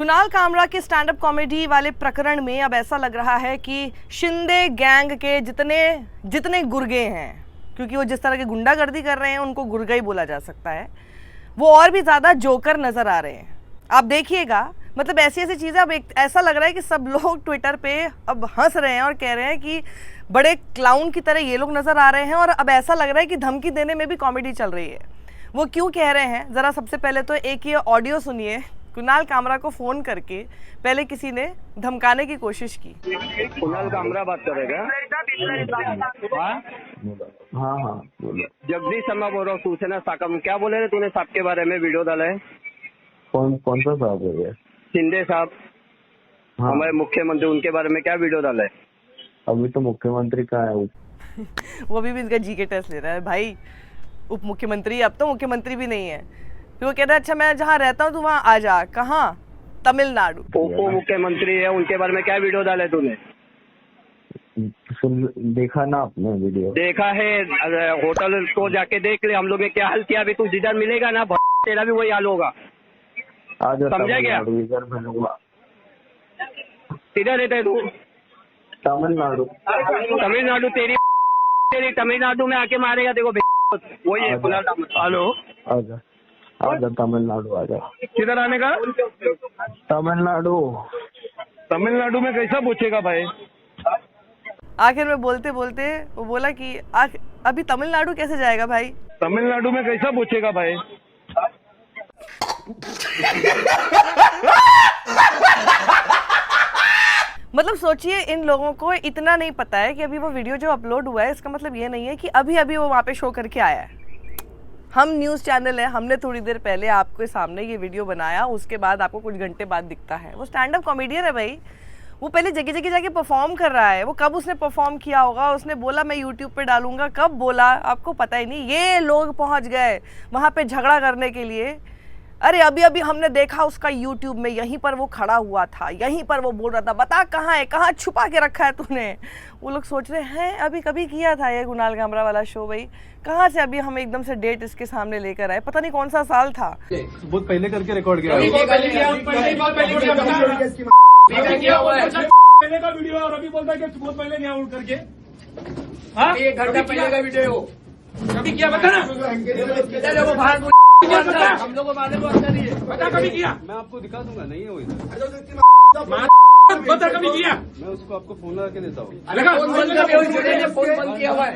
कुणाल कामरा के stand up comedy वाले प्रकरण में अब ऐसा लग रहा है कि शिंदे गैंग के जितने गुर्गे हैं, क्योंकि वो जिस तरह की गुंडागर्दी कर रहे हैं उनको गुर्गा ही बोला जा सकता है, वो और भी ज़्यादा जोकर नज़र आ रहे हैं। आप देखिएगा, मतलब ऐसी ऐसी चीज़ें अब ऐसा लग रहा है कि सब लोग ट्विटर पे अब हंस रहे हैं और कह रहे हैं कि बड़े क्लाउन की तरह ये लोग नज़र आ रहे हैं। और अब ऐसा लग रहा है कि धमकी देने में भी कॉमेडी चल रही है। वो क्यों कह रहे हैं, ज़रा सबसे पहले तो एक ये ऑडियो सुनिए। कुणाल कामरा को फ़ोन करके पहले किसी ने धमकाने की कोशिश की। कुणाल कामरा बात करेगा? हाँ हाँ बोलो। जगदीश शर्मा बोल रहा हूँ, सूचना शाखा में। क्या बोले थे तूने साहब के बारे में? वीडियो डाला है। कौन सा साहब है? शिंदे साहब, हाँ। हमारे मुख्यमंत्री, उनके बारे में क्या वीडियो डाला है? अभी तो मुख्यमंत्री का है वो अभी भी इसका जीके टेस्ट ले रहा है भाई। उप मुख्यमंत्री, अब तो मुख्यमंत्री भी नहीं है। फिर वो कहता है अच्छा मैं जहाँ रहता हूँ तू वहाँ आ जा। कहाँ? तमिलनाडु। उप मुख्यमंत्री है, उनके बारे में क्या वीडियो डाला है तूने? देखा ना आपने वीडियो? देखा है, होटल तो जाके देख ले। हम लोग ने क्या हाल किया। अभी तू जिधर मिलेगा ना तेरा भी वही हाल होगा। आज समझा क्या? इधर मिलूंगा। किधर रहता है तू? तमिलनाडु। तमिलनाडु तेरी तमिलनाडु में आके मारेगा देखो। वही है कुणाल कामरा। हेलो, आजा आजा तमिलनाडु आजा। किधर आने का? तमिलनाडु। तमिलनाडु में कैसा पूछेगा भाई? आखिर में बोलते बोलते वो बोला कि अभी तमिलनाडु कैसे जाएगा भाई? तमिलनाडु में कैसा पूछेगा भाई? मतलब सोचिए, इन लोगों को इतना नहीं पता है कि अभी वो वीडियो जो अपलोड हुआ है इसका मतलब ये नहीं है कि अभी अभी वो वहाँ पे शो करके आया है। हम न्यूज़ चैनल है, हमने थोड़ी देर पहले आपके सामने ये वीडियो बनाया, उसके बाद आपको कुछ घंटे बाद दिखता है। वो स्टैंड अप कॉमेडियन है भाई। वो पहले जगह जगह जाके परफॉर्म कर रहा है। वो कब उसने परफॉर्म किया होगा? उसने बोला मैं यूट्यूब पे डालूंगा, कब बोला आपको पता ही नहीं। ये लोग पहुंच गए वहाँ पे झगड़ा करने के लिए। अरे अभी अभी हमने देखा उसका यूट्यूब में, यहीं पर वो खड़ा हुआ था, यहीं पर वो बोल रहा था बता कहाँ है, कहाँ छुपा के रखा है तूने। वो लोग सोच रहे हैं अभी कभी किया था ये कुणाल कामरा वाला शो भाई, कहाँ से अभी हम एकदम से डेट इसके सामने लेकर आए, पता नहीं कौन सा साल था। बहुत पहले करके रिकॉर्ड किया पहले का वीडियो और अभी बोलता है कि बहुत पहले नहीं आउट करके। हाँ, एक घंटा पहले का वीडियो कभी किया बता ना। हम लोग को मालूम नहीं है, बता कभी किया? मैं आपको दिखा दूंगा, नहीं है वो इधर। बता कभी किया? मैं उसको आपको फोन लगा के देता हूँ। फोन बंद किया हुआ है।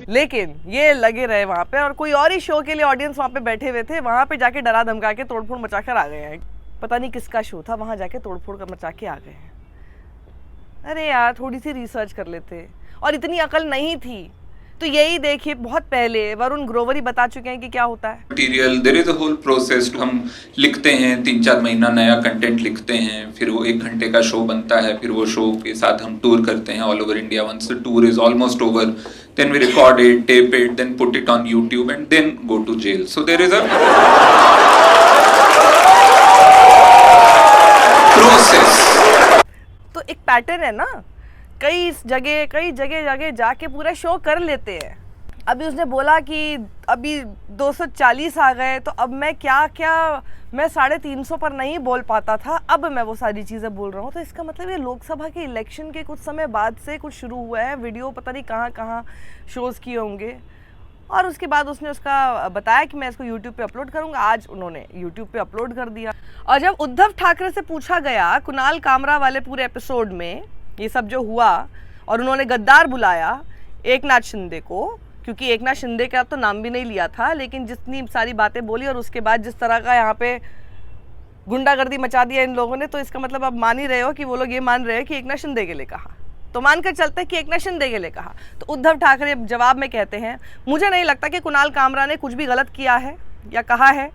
लेकिन ये लगे रहे वहाँ पे और कोई और ही शो के लिए ऑडियंस वहाँ पे बैठे हुए थे। वहाँ पे जाके डरा धमका के तोड़फोड़ मचा कर आ गए हैं। पता नहीं किसका शो था, वहाँ जाके तोड़फोड़ कर मचा के आ गए हैं। अरे यार थोड़ी सी रिसर्च कर लेते, और इतनी अकल नहीं थी तो यही देखिए, बहुत पहले वरुण ग्रोवर ही बता चुके हैं कि क्या होता है। Material, there is a whole process. हम लिखते हैं 3-4 महीना नया कंटेंट लिखते हैं, फिर वो 1 घंटे का शो बनता है, फिर वो शो के साथ हम टूर करते हैं all over India. Once the tour is almost over, then we record it, tape it, then put it on YouTube and then go to jail. So there is a process. तो एक pattern है ना, कई जगह जाके पूरा show कर लेते हैं। अभी उसने बोला कि अभी 240 आ गए, तो अब मैं मैं 350 पर नहीं बोल पाता था, अब मैं वो सारी चीज़ें बोल रहा हूँ। तो इसका मतलब ये लोकसभा के इलेक्शन के कुछ समय बाद से कुछ शुरू हुआ है। वीडियो पता नहीं कहाँ शोज़ किए होंगे, और उसके बाद उसने उसका बताया कि मैं इसको यूट्यूब पे अपलोड करूँगा। आज उन्होंने यूट्यूब पे अपलोड कर दिया। और जब उद्धव ठाकरे से पूछा गया कुणाल कामरा वाले पूरे एपिसोड में ये सब जो हुआ, और उन्होंने गद्दार बुलाया एकनाथ शिंदे को, क्योंकि एकनाथ शिंदे का तो नाम भी नहीं लिया था, लेकिन जितनी सारी बातें बोली और उसके बाद जिस तरह का यहाँ पे गुंडागर्दी मचा दिया इन लोगों ने, तो इसका मतलब आप मान ही रहे हो कि वो लोग ये मान रहे हैं कि एकनाथ शिंदे के लिए कहा। तो मानकर चलते हैं कि एकनाथ शिंदे के लिए कहा। तो उद्धव ठाकरे जवाब में कहते हैं मुझे नहीं लगता कि कुणाल कामरा ने कुछ भी गलत किया है या कहा है।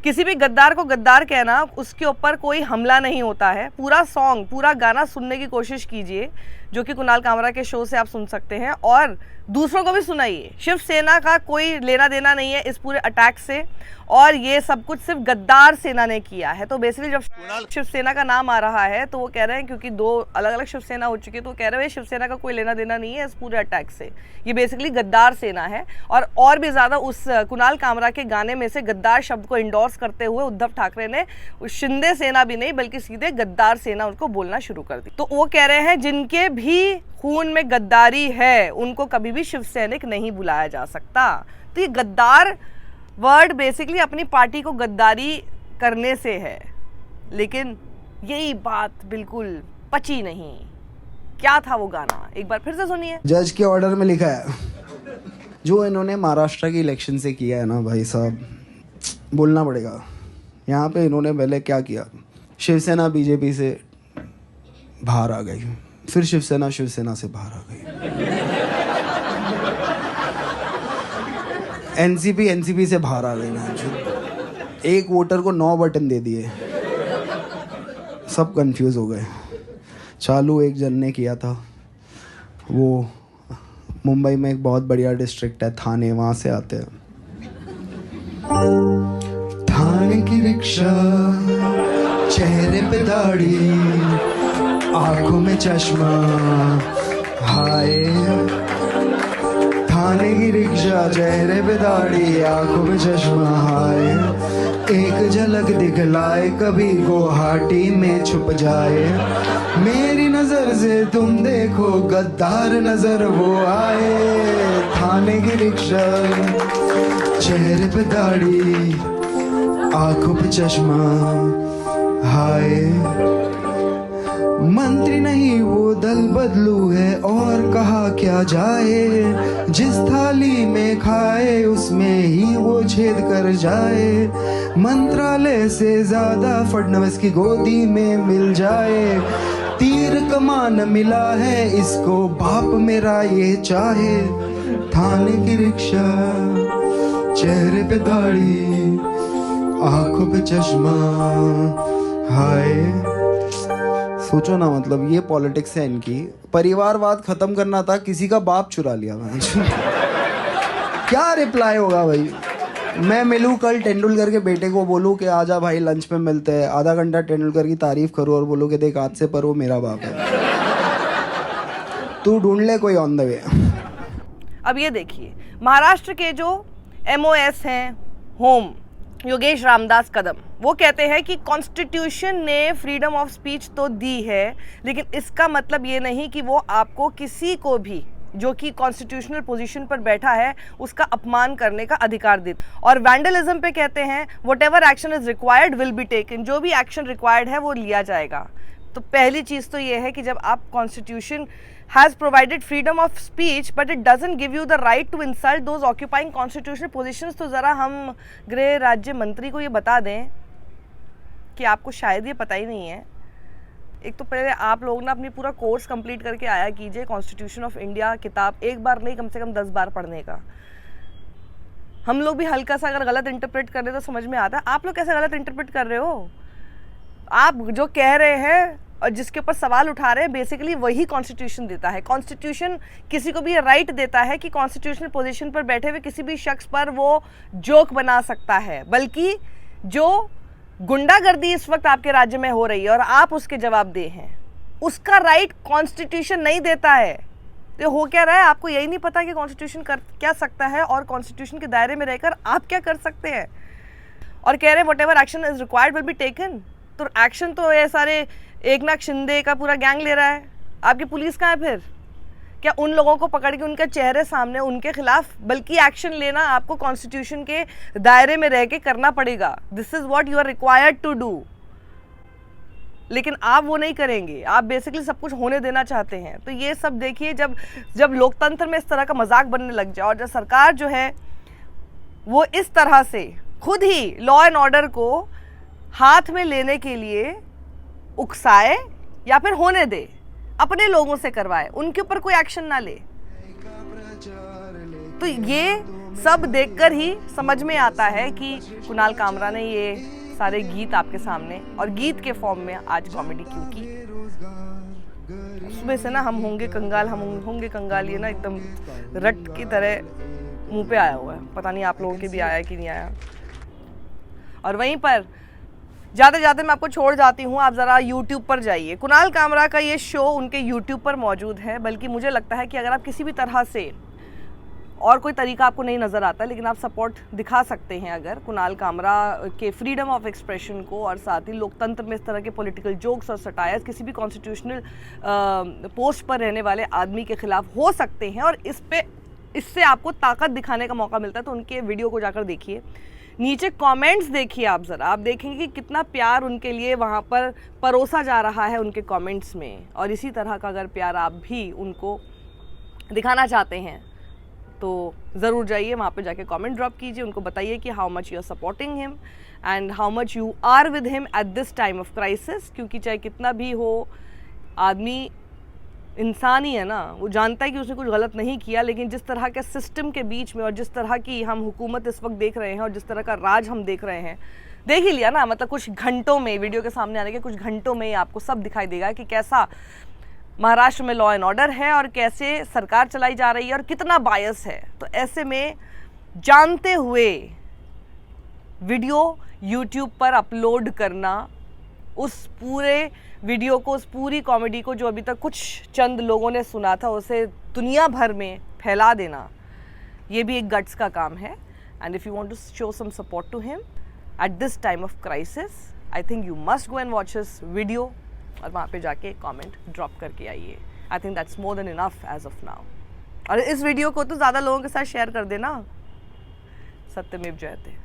किसी भी गद्दार को गद्दार कहना, उसके ऊपर कोई हमला नहीं होता है। पूरा गाना सुनने की कोशिश कीजिए जो कि कुणाल कामरा के शो से आप सुन सकते हैं, और दूसरों को भी सुनाइए। शिवसेना का कोई लेना देना नहीं है इस पूरे अटैक से, और ये सब कुछ सिर्फ गद्दार सेना ने किया है। तो बेसिकली जब शिवसेना का नाम आ रहा है तो वो कह रहे हैं, क्योंकि 2 अलग अलग शिवसेना हो चुकी है, तो वो कह रहे हैं शिवसेना का कोई लेना देना नहीं है इस पूरे अटैक से, ये बेसिकली गद्दार सेना है। और भी ज़्यादा उस कुणाल कामरा के गाने में से गद्दार शब्द को इंडोर्स क्रॉस करते हुए उद्धव ठाकरे ने शिंदे सेना भी नहीं बल्कि सीधे गद्दार सेना उनको बोलना शुरू कर दी। तो वो कह रहे हैं जिनके भी खून में गद्दारी है उनको कभी भी शिव सैनिक नहीं बुलाया जा सकता। तो ये गद्दार वर्ड बेसिकली अपनी पार्टी को गद्दारी करने से है, लेकिन यही बात बिल्कुल पची नहीं। क्या था वो गाना, एक बार फिर से सुनिए। जज के ऑर्डर में लिखा है, जो इन्होंने महाराष्ट्र की इलेक्शन से किया है ना भाई साहब, बोलना पड़ेगा। यहाँ पे इन्होंने पहले क्या किया, शिवसेना बीजेपी से बाहर आ गई, फिर शिवसेना से बाहर आ गई, एनसीपी से बाहर आ गई, एक वोटर को 9 बटन दे दिए, सब कंफ्यूज हो गए। चालू एक जन ने किया था, वो मुंबई में एक बहुत बढ़िया डिस्ट्रिक्ट है थाने, वहाँ से आते हैं। थाने की रिक्शा, चेहरे पे दाढ़ी, आंखों में चश्मा, हाय। थाने की रिक्शा, चेहरे पे दाढ़ी, आंखों में चश्मा, हाय। एक झलक दिखलाए कभी गुवाहाटी में छुप जाए, मेरी नजर से तुम देखो गद्दार नजर वो आए। थाने की रिक्शा, चेहरे पे दाढ़ी, आंखों पे चश्मा, हाय। मंत्री नहीं वो दल बदलू है, और कहा क्या जाए, जिस थाली में खाए उसमें ही वो छेद कर जाए। मंत्रालय से ज्यादा फडणवीस की गोदी में मिल जाए, तीर कमान मिला है इसको बाप मेरा ये चाहे। थाने की रिक्शा, चेहरे पे दाढ़ी, आंखों पे चश्मा, हाय। सोचो ना, मतलब ये पॉलिटिक्स है इनकी। परिवारवाद खत्म करना था, किसी का बाप चुरा लिया क्या रिप्लाई होगा भाई? मैं मिलूं कल तेंदुलकर के बेटे को, बोलूं कि आजा भाई लंच पे मिलते हैं, आधा घंटा तेंदुलकर की तारीफ करूं और बोलूं कि देख आज से पर वो मेरा बाप है, तू ढूंढ ले कोई ऑन द वे। अब ये देखिए, महाराष्ट्र के जो MOS हैं होम, योगेश रामदास कदम, वो कहते हैं कि कॉन्स्टिट्यूशन ने फ्रीडम ऑफ स्पीच तो दी है, लेकिन इसका मतलब ये नहीं कि वो आपको किसी को भी जो कि कॉन्स्टिट्यूशनल पोजीशन पर बैठा है उसका अपमान करने का अधिकार देते। और वैंडलिज्म पे कहते हैं whatever action is required will be taken, जो भी एक्शन रिक्वायर्ड है वो लिया जाएगा। तो पहली चीज़ तो ये है कि जब आप constitution has provided freedom of speech but it doesn't give you the right to insult those occupying constitutional positions, तो ज़रा हम गृह राज्य मंत्री को ये बता दें कि आपको शायद ये पता ही नहीं है। एक तो पहले आप लोग ना अपनी पूरा कोर्स कंप्लीट करके आया कीजिए, कॉन्स्टिट्यूशन ऑफ इंडिया किताब एक बार नहीं कम से कम 10 बार पढ़ने का। हम लोग भी हल्का सा अगर गलत इंटरप्रेट कर रहे तो समझ में आता है। आप लोग कैसे गलत इंटरप्रेट कर रहे हो? आप जो कह रहे हैं और जिसके ऊपर सवाल उठा रहे हैं बेसिकली वही कॉन्स्टिट्यूशन देता है। कॉन्स्टिट्यूशन किसी को भी राइट देता है कि कॉन्स्टिट्यूशनल पोजीशन पर बैठे हुए किसी भी शख्स पर वो जोक बना सकता है, बल्कि जो गुंडागर्दी इस वक्त आपके राज्य में हो रही है और आप उसके जवाबदेह हैं, उसका राइट कॉन्स्टिट्यूशन नहीं देता है। तो हो क्या रहा है, आपको यही नहीं पता कि कॉन्स्टिट्यूशन कर क्या सकता है और कॉन्स्टिट्यूशन के दायरे में रहकर आप क्या कर सकते हैं। और कह रहे हैं whatever action is required will be taken. तो एक्शन तो ये सारे एकनाथ शिंदे का पूरा गैंग ले रहा है। आपकी पुलिस कहाँ है फिर? क्या उन लोगों को पकड़ के उनके चेहरे सामने उनके खिलाफ बल्कि एक्शन लेना आपको कॉन्स्टिट्यूशन के दायरे में रह के करना पड़ेगा। This is what you are required to do. लेकिन आप वो नहीं करेंगे, आप बेसिकली सब कुछ होने देना चाहते हैं। तो ये सब देखिए, जब लोकतंत्र में इस तरह का मजाक बनने लग जाए और जब सरकार जो है वो इस तरह से खुद ही लॉ एंड ऑर्डर को हाथ में लेने के लिए उकसाए या फिर होने दे, अपने लोगों से करवाए, उनके ऊपर कोई एक्शन ना ले, तो ये सब देखकर ही समझ में आता है कि कुणाल कामरा ने ये सारे गीत आपके सामने और गीत के फॉर्म में आज कॉमेडी क्यों की। उसमें से ना हम होंगे कंगाल ये ना एकदम रट की तरह मुंह पे आया हुआ है। पता नहीं आप लोगों के भी आया कि नहीं आया। और वहीं पर जाते जाते मैं आपको छोड़ जाती हूँ, आप ज़रा YouTube पर जाइए। कुणाल कामरा का ये शो उनके YouTube पर मौजूद है। बल्कि मुझे लगता है कि अगर आप किसी भी तरह से और कोई तरीका आपको नहीं नज़र आता, लेकिन आप सपोर्ट दिखा सकते हैं अगर कुणाल कामरा के फ्रीडम ऑफ एक्सप्रेशन को, और साथ ही लोकतंत्र में इस तरह के पॉलिटिकल जोक्स और सटायर्स किसी भी कॉन्स्टिट्यूशनल पोस्ट पर रहने वाले आदमी के खिलाफ हो सकते हैं, और इससे आपको ताकत दिखाने का मौका मिलता है। तो उनके वीडियो को जाकर देखिए, नीचे कमेंट्स देखिए आप ज़रा, आप देखेंगे कि कितना प्यार उनके लिए वहाँ पर परोसा जा रहा है उनके कमेंट्स में। और इसी तरह का अगर प्यार आप भी उनको दिखाना चाहते हैं तो ज़रूर जाइए वहाँ पे जाके कमेंट ड्रॉप कीजिए, उनको बताइए कि how much you are supporting him and how much you are with him at this time of crisis. क्योंकि चाहे कितना भी हो, आदमी इंसान ही है ना, वो जानता है कि उसने कुछ गलत नहीं किया, लेकिन जिस तरह के सिस्टम के बीच में और जिस तरह की हम हुकूमत इस वक्त देख रहे हैं और जिस तरह का राज हम देख रहे हैं, देख ही लिया ना, मतलब कुछ घंटों में, वीडियो के सामने आने के कुछ घंटों में ही आपको सब दिखाई देगा कि कैसा महाराष्ट्र में लॉ एंड ऑर्डर है और कैसे सरकार चलाई जा रही है और कितना बायस है। तो ऐसे में जानते हुए वीडियो यूट्यूब पर अपलोड करना, उस पूरे वीडियो को, उस पूरी कॉमेडी को जो अभी तक कुछ चंद लोगों ने सुना था, उसे दुनिया भर में फैला देना, ये भी एक गट्स का काम है। And if you want to show some support to him at this time of crisis, I think you must go and watch his video और वहाँ पे जाके कमेंट ड्रॉप करके आइए। I think that's more than enough as of now. और इस video को तो ज़्यादा लोगों के साथ शेयर कर देना। सत्यमेव जयते।